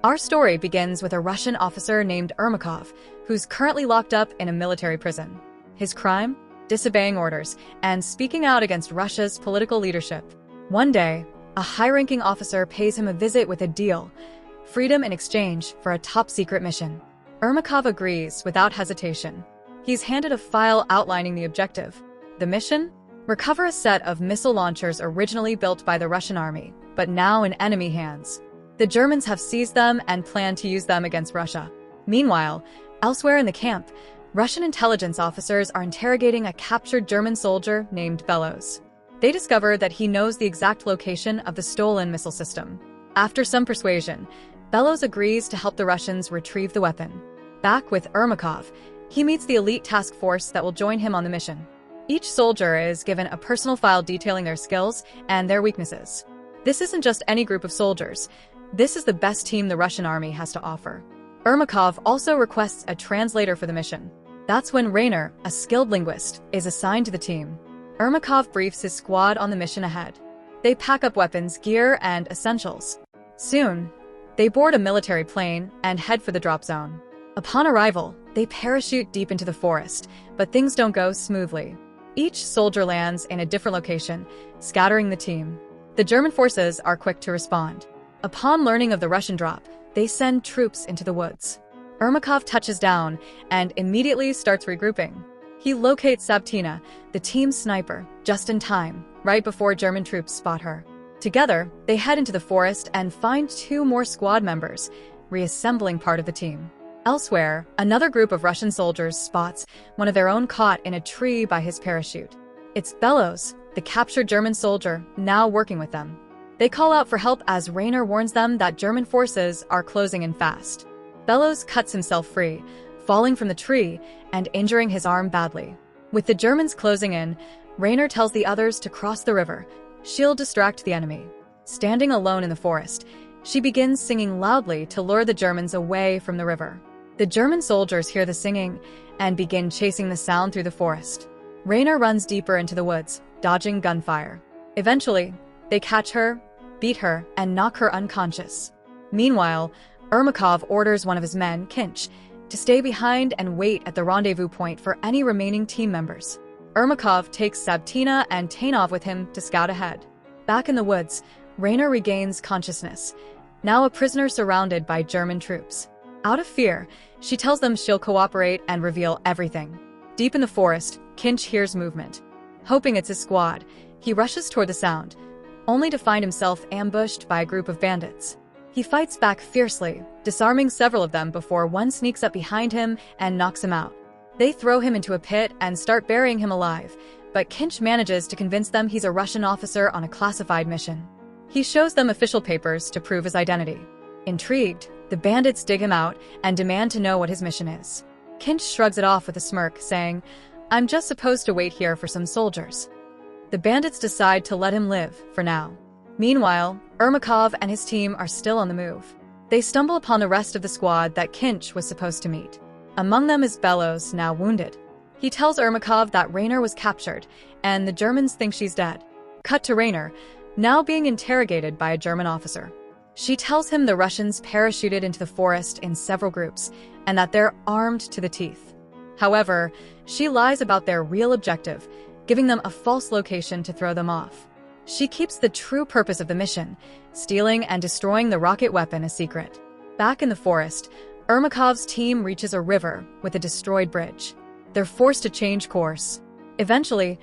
Our story begins with a Russian officer named Ermakov, who's currently locked up in a military prison. His crime? Disobeying orders and speaking out against Russia's political leadership. One day, a high-ranking officer pays him a visit with a deal: freedom in exchange for a top-secret mission. Ermakov agrees without hesitation. He's handed a file outlining the objective. The mission? Recover a set of missile launchers originally built by the Russian army, but now in enemy hands. The Germans have seized them and plan to use them against Russia. Meanwhile, elsewhere in the camp, Russian intelligence officers are interrogating a captured German soldier named Bellows. They discover that he knows the exact location of the stolen missile system. After some persuasion, Bellows agrees to help the Russians retrieve the weapon. Back with Ermakov, he meets the elite task force that will join him on the mission. Each soldier is given a personal file detailing their skills and their weaknesses. This isn't just any group of soldiers. This is the best team the Russian army has to offer. Ermakov also requests a translator for the mission. That's when Rainer, a skilled linguist, is assigned to the team. Ermakov briefs his squad on the mission ahead. They pack up weapons, gear, and essentials. Soon, they board a military plane and head for the drop zone. Upon arrival, they parachute deep into the forest, but things don't go smoothly. Each soldier lands in a different location, scattering the team. The German forces are quick to respond. Upon learning of the Russian drop, they send troops into the woods. Ermakov touches down and immediately starts regrouping. He locates Sabtina, the team's sniper, just in time, right before German troops spot her. Together, they head into the forest and find 2 more squad members, reassembling part of the team. Elsewhere, another group of Russian soldiers spots one of their own caught in a tree by his parachute. It's Bellows, the captured German soldier, now working with them. They call out for help as Rainer warns them that German forces are closing in fast. Bellows cuts himself free, falling from the tree and injuring his arm badly. With the Germans closing in, Rainer tells the others to cross the river. She'll distract the enemy. Standing alone in the forest, she begins singing loudly to lure the Germans away from the river. The German soldiers hear the singing and begin chasing the sound through the forest. Rainer runs deeper into the woods, dodging gunfire. Eventually, they catch her, beat her, and knock her unconscious. Meanwhile, Ermakov orders one of his men, Kinch, to stay behind and wait at the rendezvous point for any remaining team members. Ermakov takes Sabtina and Tainov with him to scout ahead. Back in the woods, Rainer regains consciousness, now a prisoner surrounded by German troops. Out of fear, she tells them she'll cooperate and reveal everything. Deep in the forest, Kinch hears movement. Hoping it's his squad, he rushes toward the sound, only to find himself ambushed by a group of bandits. He fights back fiercely, disarming several of them before one sneaks up behind him and knocks him out. They throw him into a pit and start burying him alive, but Kinch manages to convince them he's a Russian officer on a classified mission. He shows them official papers to prove his identity. Intrigued, the bandits dig him out and demand to know what his mission is. Kinch shrugs it off with a smirk, saying, "I'm just supposed to wait here for some soldiers." The bandits decide to let him live, for now. Meanwhile, Ermakov and his team are still on the move. They stumble upon the rest of the squad that Kinch was supposed to meet. Among them is Bellows, now wounded. He tells Ermakov that Rainer was captured, and the Germans think she's dead. Cut to Rainer, now being interrogated by a German officer. She tells him the Russians parachuted into the forest in several groups, and that they're armed to the teeth. However, she lies about their real objective, giving them a false location to throw them off. She keeps the true purpose of the mission, stealing and destroying the rocket weapon, a secret. Back in the forest, Ermakov's team reaches a river with a destroyed bridge. They're forced to change course. Eventually,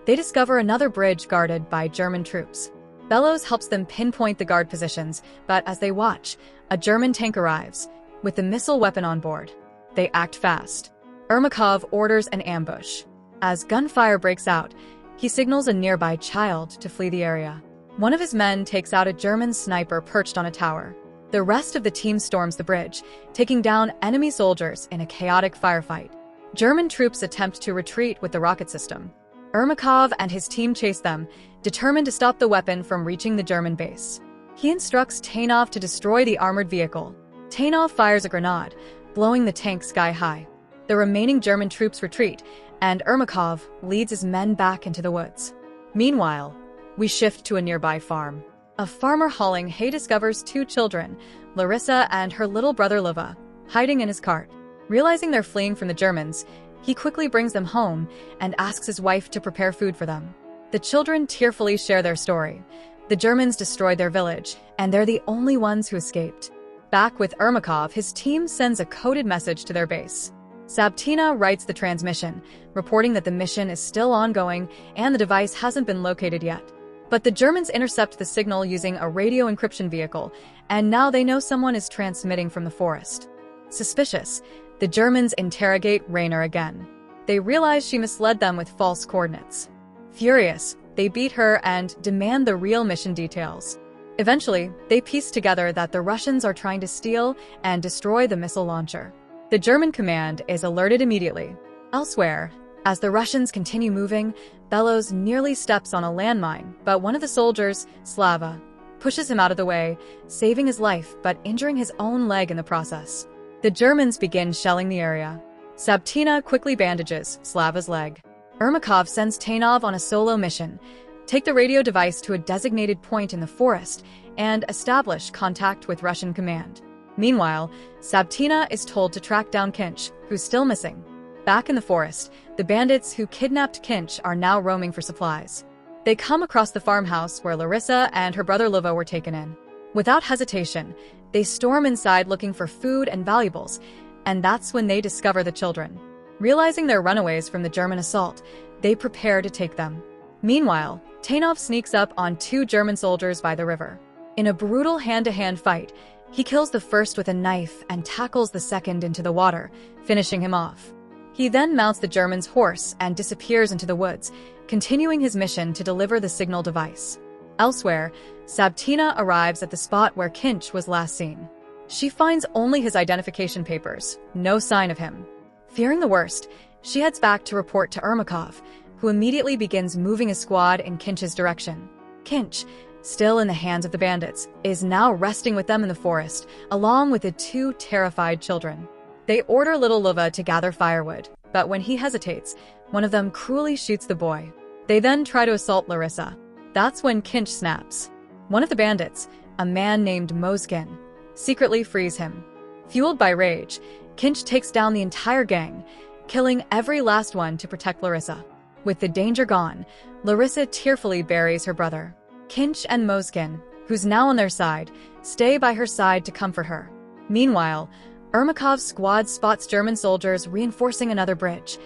they discover another bridge guarded by German troops. Bellows helps them pinpoint the guard positions, but as they watch, a German tank arrives, with the missile weapon on board. They act fast. Ermakov orders an ambush. As gunfire breaks out, he signals a nearby child to flee the area. One of his men takes out a German sniper perched on a tower. The rest of the team storms the bridge, taking down enemy soldiers in a chaotic firefight. German troops attempt to retreat with the rocket system. Ermakov and his team chase them, determined to stop the weapon from reaching the German base. He instructs Tainov to destroy the armored vehicle. Tainov fires a grenade, blowing the tank sky high. The remaining German troops retreat, and Ermakov leads his men back into the woods. Meanwhile, we shift to a nearby farm. A farmer hauling hay discovers 2 children, Larissa and her little brother Lova, hiding in his cart. Realizing they're fleeing from the Germans, he quickly brings them home and asks his wife to prepare food for them. The children tearfully share their story. The Germans destroyed their village, and they're the only ones who escaped. Back with Ermakov, his team sends a coded message to their base. Sabtina writes the transmission, reporting that the mission is still ongoing and the device hasn't been located yet. But the Germans intercept the signal using a radio encryption vehicle, and now they know someone is transmitting from the forest. Suspicious, the Germans interrogate Rainer again. They realize she misled them with false coordinates. Furious, they beat her and demand the real mission details. Eventually, they piece together that the Russians are trying to steal and destroy the missile launcher. The German command is alerted immediately. Elsewhere, as the Russians continue moving, Bellows nearly steps on a landmine, but one of the soldiers, Slava, pushes him out of the way, saving his life but injuring his own leg in the process. The Germans begin shelling the area. Sabtina quickly bandages Slava's leg. Ermakov sends Tainov on a solo mission, take the radio device to a designated point in the forest, and establish contact with Russian command. Meanwhile, Sabtina is told to track down Kinch, who's still missing. Back in the forest, the bandits who kidnapped Kinch are now roaming for supplies. They come across the farmhouse where Larissa and her brother Lova were taken in. Without hesitation, they storm inside looking for food and valuables, and that's when they discover the children. Realizing they're runaways from the German assault, they prepare to take them. Meanwhile, Tainov sneaks up on 2 German soldiers by the river. In a brutal hand-to-hand fight, he kills the first with a knife and tackles the second into the water, finishing him off. He then mounts the German's horse and disappears into the woods, continuing his mission to deliver the signal device. Elsewhere, Sabtina arrives at the spot where Kinch was last seen. She finds only his identification papers, no sign of him. Fearing the worst, she heads back to report to Ermakov, who immediately begins moving a squad in Kinch's direction. Kinch, still in the hands of the bandits, is now resting with them in the forest, along with the 2 terrified children. They order little Lova to gather firewood, but when he hesitates, one of them cruelly shoots the boy. They then try to assault Larissa. That's when Kinch snaps. One of the bandits, a man named Mozgin, secretly frees him. Fueled by rage, Kinch takes down the entire gang, killing every last one to protect Larissa. With the danger gone, Larissa tearfully buries her brother. Kinch and Mozgin, who's now on their side, stay by her side to comfort her. Meanwhile, Ermakov's squad spots German soldiers reinforcing another bridge,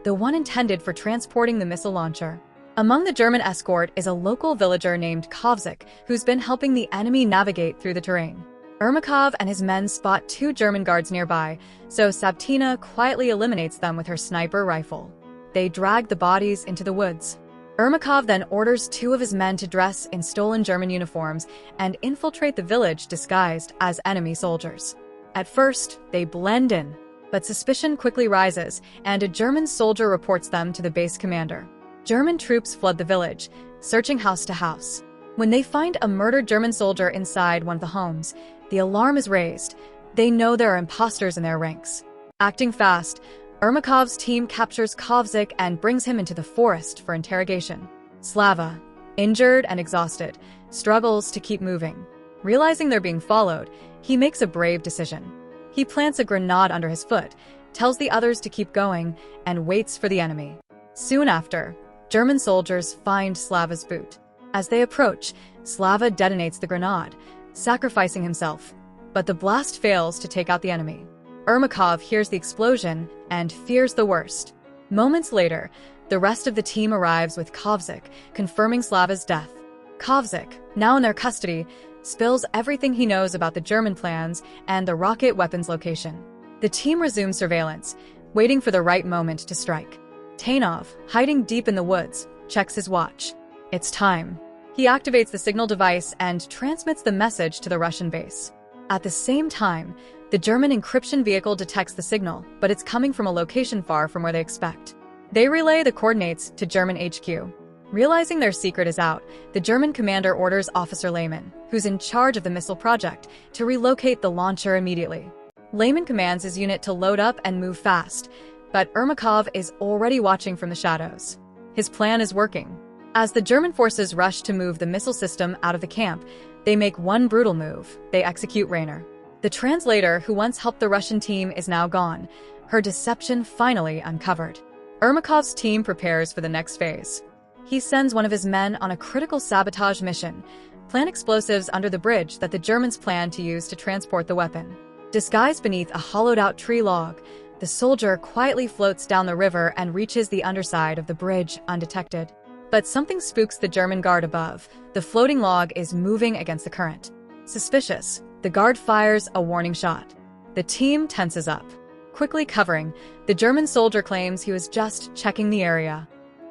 the one intended for transporting the missile launcher. Among the German escort is a local villager named Kovzik, who's been helping the enemy navigate through the terrain. Ermakov and his men spot 2 German guards nearby, so Sabtina quietly eliminates them with her sniper rifle. They drag the bodies into the woods. Ermakov then orders 2 of his men to dress in stolen German uniforms and infiltrate the village disguised as enemy soldiers. At first, they blend in, but suspicion quickly rises, and a German soldier reports them to the base commander. German troops flood the village, searching house to house. When they find a murdered German soldier inside one of the homes, the alarm is raised. They know there are imposters in their ranks. Acting fast, Ermakov's team captures Kovzik and brings him into the forest for interrogation. Slava, injured and exhausted, struggles to keep moving. Realizing they're being followed, he makes a brave decision. He plants a grenade under his foot, tells the others to keep going, and waits for the enemy. Soon after, German soldiers find Slava's boot. As they approach, Slava detonates the grenade, sacrificing himself, but the blast fails to take out the enemy. Ermakov hears the explosion and fears the worst. Moments later, the rest of the team arrives with Kovzik, confirming Slava's death. Kovzik, now in their custody, spills everything he knows about the German plans and the rocket weapons location. The team resumes surveillance, waiting for the right moment to strike. Tainov, hiding deep in the woods, checks his watch. It's time. He activates the signal device and transmits the message to the Russian base. At the same time, the German encryption vehicle detects the signal, but it's coming from a location far from where they expect. They relay the coordinates to German HQ. Realizing their secret is out, the German commander orders Officer Lehmann, who's in charge of the missile project, to relocate the launcher immediately. Lehmann commands his unit to load up and move fast, but Ermakov is already watching from the shadows. His plan is working. As the German forces rush to move the missile system out of the camp, they make one brutal move. They execute Rainer. The translator who once helped the Russian team is now gone, her deception finally uncovered. Ermakov's team prepares for the next phase. He sends one of his men on a critical sabotage mission, plant explosives under the bridge that the Germans plan to use to transport the weapon. Disguised beneath a hollowed-out tree log, the soldier quietly floats down the river and reaches the underside of the bridge undetected. But something spooks the German guard above. The floating log is moving against the current. Suspicious, the guard fires a warning shot. The team tenses up. Quickly covering, the German soldier claims he was just checking the area.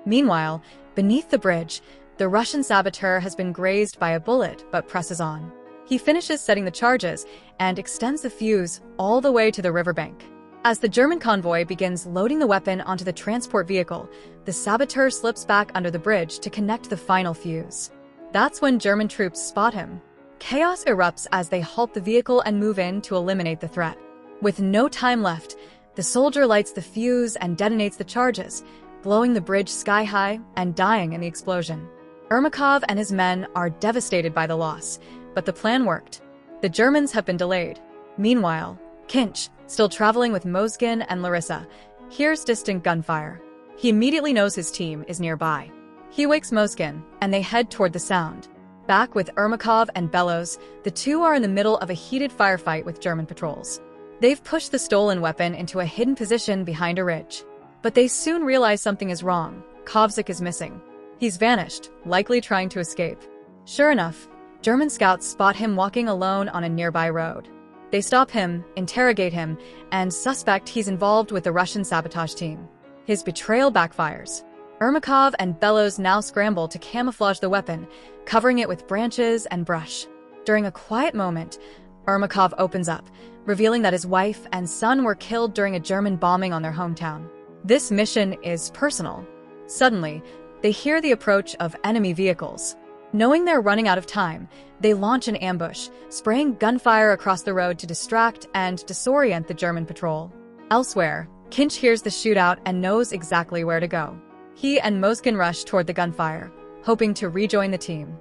Meanwhile, beneath the bridge, the Russian saboteur has been grazed by a bullet but presses on. He finishes setting the charges and extends the fuse all the way to the riverbank. As the German convoy begins loading the weapon onto the transport vehicle, the saboteur slips back under the bridge to connect the final fuse. That's when German troops spot him. Chaos erupts as they halt the vehicle and move in to eliminate the threat. With no time left, the soldier lights the fuse and detonates the charges, blowing the bridge sky high and dying in the explosion. Ermakov and his men are devastated by the loss, but the plan worked. The Germans have been delayed. Meanwhile, Kinch, still traveling with Mozgin and Larissa, hears distant gunfire. He immediately knows his team is nearby. He wakes Mozgin, and they head toward the sound. Back with Ermakov and Bellows, the two are in the middle of a heated firefight with German patrols. They've pushed the stolen weapon into a hidden position behind a ridge. But they soon realize something is wrong. Kovzik is missing. He's vanished, likely trying to escape. Sure enough, German scouts spot him walking alone on a nearby road. They stop him, interrogate him, and suspect he's involved with the Russian sabotage team. His betrayal backfires. Ermakov and Bellows now scramble to camouflage the weapon, covering it with branches and brush. During a quiet moment, Ermakov opens up, revealing that his wife and son were killed during a German bombing on their hometown. This mission is personal. Suddenly, they hear the approach of enemy vehicles. Knowing they're running out of time, they launch an ambush, spraying gunfire across the road to distract and disorient the German patrol. Elsewhere, Kinch hears the shootout and knows exactly where to go. He and Moskin rush toward the gunfire, hoping to rejoin the team.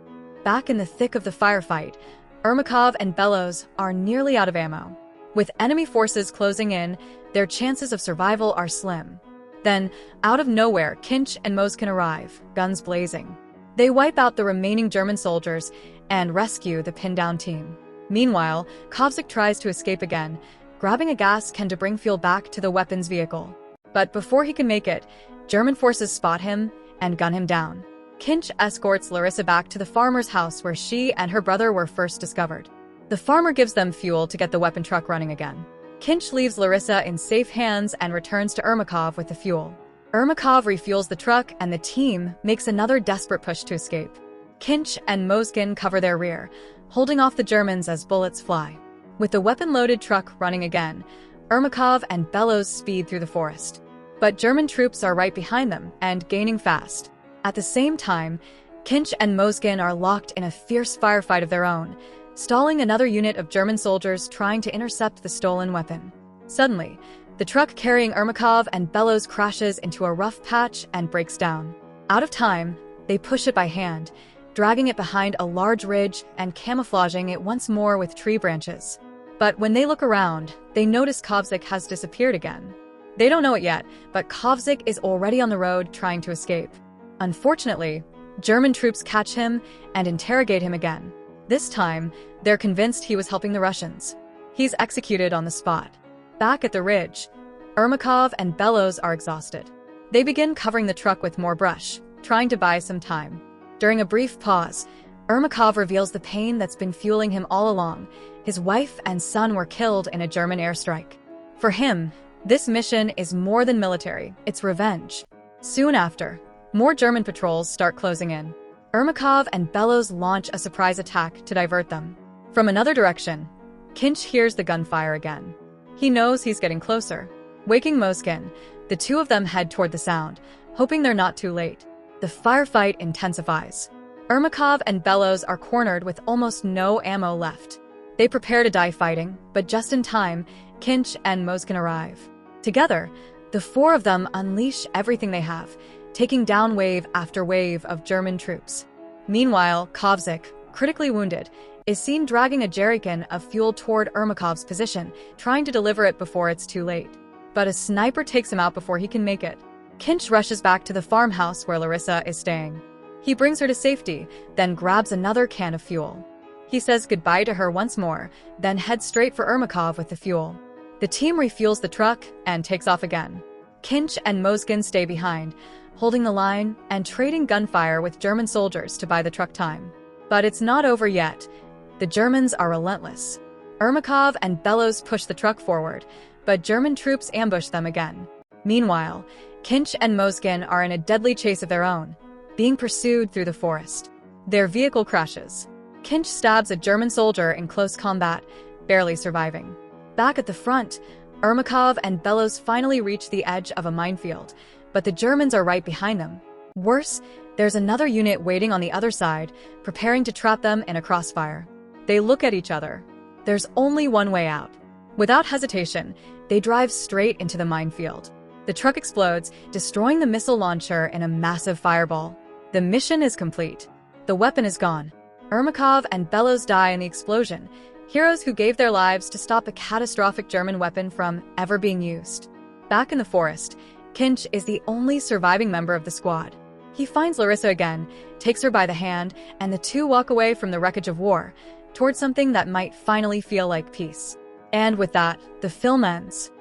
Back in the thick of the firefight, Ermakov and Bellows are nearly out of ammo. With enemy forces closing in, their chances of survival are slim. Then, out of nowhere, Kinch and Moskin arrive, guns blazing. They wipe out the remaining German soldiers and rescue the pinned-down team. Meanwhile, Kovzik tries to escape again, grabbing a gas can to bring fuel back to the weapons vehicle. But before he can make it, German forces spot him and gun him down. Kinch escorts Larissa back to the farmer's house where she and her brother were first discovered. The farmer gives them fuel to get the weapon truck running again. Kinch leaves Larissa in safe hands and returns to Ermakov with the fuel. Ermakov refuels the truck and the team makes another desperate push to escape. Kinch and Moskin cover their rear, holding off the Germans as bullets fly. With the weapon-loaded truck running again, Ermakov and Bellows speed through the forest. But German troops are right behind them and gaining fast. At the same time, Kinch and Moskin are locked in a fierce firefight of their own, stalling another unit of German soldiers trying to intercept the stolen weapon. Suddenly, the truck carrying Ermakov and Bellows crashes into a rough patch and breaks down. Out of time, they push it by hand, dragging it behind a large ridge and camouflaging it once more with tree branches. But when they look around, they notice Kovzik has disappeared again. They don't know it yet, but Kovzik is already on the road trying to escape. Unfortunately, German troops catch him and interrogate him again. This time, they're convinced he was helping the Russians. He's executed on the spot. Back at the ridge, Ermakov and Bellows are exhausted. They begin covering the truck with more brush, trying to buy some time. During a brief pause, Ermakov reveals the pain that's been fueling him all along. His wife and son were killed in a German airstrike. For him, this mission is more than military, it's revenge. Soon after, more German patrols start closing in. Ermakov and Bellows launch a surprise attack to divert them. From another direction, Kinch hears the gunfire again. He knows he's getting closer. Waking Moskin, the two of them head toward the sound, hoping they're not too late. The firefight intensifies. Ermakov and Bellows are cornered with almost no ammo left. They prepare to die fighting, but just in time, Kinch and Moskin arrive. Together, the four of them unleash everything they have, taking down wave after wave of German troops. Meanwhile, Kovzik, critically wounded, is seen dragging a jerrycan of fuel toward Ermakov's position, trying to deliver it before it's too late. But a sniper takes him out before he can make it. Kinch rushes back to the farmhouse where Larissa is staying. He brings her to safety, then grabs another can of fuel. He says goodbye to her once more, then heads straight for Ermakov with the fuel. The team refuels the truck and takes off again. Kinch and Moskin stay behind, holding the line and trading gunfire with German soldiers to buy the truck time. But it's not over yet. The Germans are relentless. Ermakov and Bellows push the truck forward, but German troops ambush them again. Meanwhile, Kinch and Moskin are in a deadly chase of their own, being pursued through the forest. Their vehicle crashes. Kinch stabs a German soldier in close combat, barely surviving. Back at the front, Ermakov and Bellows finally reach the edge of a minefield, but the Germans are right behind them. Worse, there's another unit waiting on the other side, preparing to trap them in a crossfire. They look at each other. There's only one way out. Without hesitation, they drive straight into the minefield. The truck explodes, destroying the missile launcher in a massive fireball. The mission is complete. The weapon is gone. Ermakov and Bellows die in the explosion, heroes who gave their lives to stop a catastrophic German weapon from ever being used. Back in the forest, Kinch is the only surviving member of the squad. He finds Larissa again, takes her by the hand, and the two walk away from the wreckage of war, towards something that might finally feel like peace. And with that, the film ends.